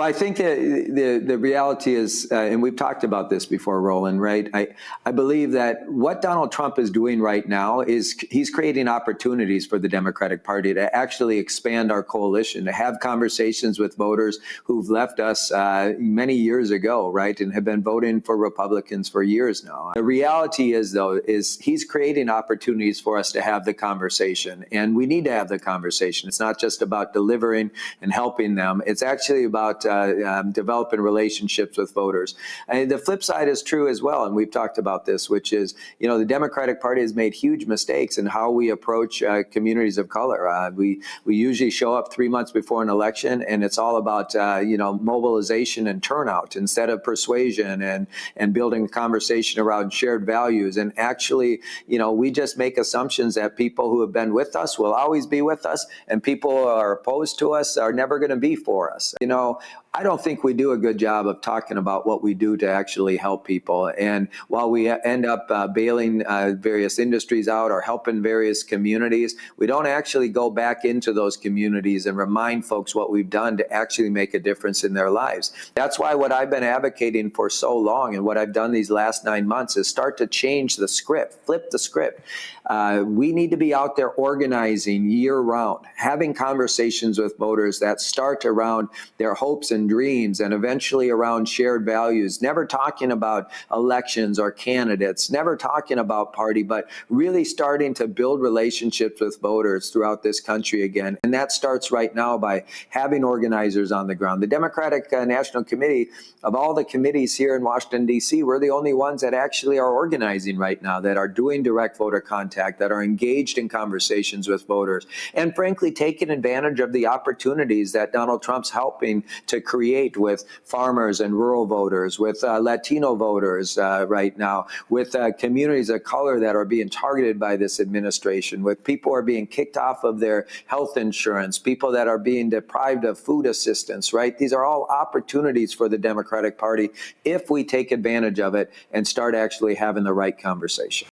I think that the reality is, and we've talked about this before, Roland, right? I believe that what Donald Trump is doing right now is he's creating opportunities for the Democratic Party to actually expand our coalition, to have conversations with voters who've left us many years ago, right, and have been voting for Republicans for years now. The reality is, though, is he's creating opportunities for us to have the conversation, and we need to have the conversation. It's not just about delivering and helping them. It's actually about developing relationships with voters. And the flip side is true as well, and we've talked about this, which is, the Democratic Party has made huge mistakes in how we approach communities of color. We usually show up 3 months before an election, and it's all about mobilization and turnout instead of persuasion and building a conversation around shared values. And actually, we just make assumptions that people who have been with us will always be with us, and people who are opposed to us are never going to be for us. I don't think we do a good job of talking about what we do to actually help people. And while we end up bailing various industries out or helping various communities, we don't actually go back into those communities and remind folks what we've done to actually make a difference in their lives. That's why what I've been advocating for so long and what I've done these last 9 months is start to change the script, flip the script. We need to be out there organizing year-round, having conversations with voters that start around their hopes and dreams and eventually around shared values, never talking about elections or candidates, never talking about party, but really starting to build relationships with voters throughout this country again. And that starts right now by having organizers on the ground. The Democratic National Committee, of all the committees here in Washington, D.C., we're the only ones that actually are organizing right now, that are doing direct voter contact, that are engaged in conversations with voters, and frankly, taking advantage of the opportunities that Donald Trump's helping to create with farmers and rural voters, with Latino voters right now, with communities of color that are being targeted by this administration, with people who are being kicked off of their health insurance, people that are being deprived of food assistance, right? These are all opportunities for the Democratic Party if we take advantage of it and start actually having the right conversation.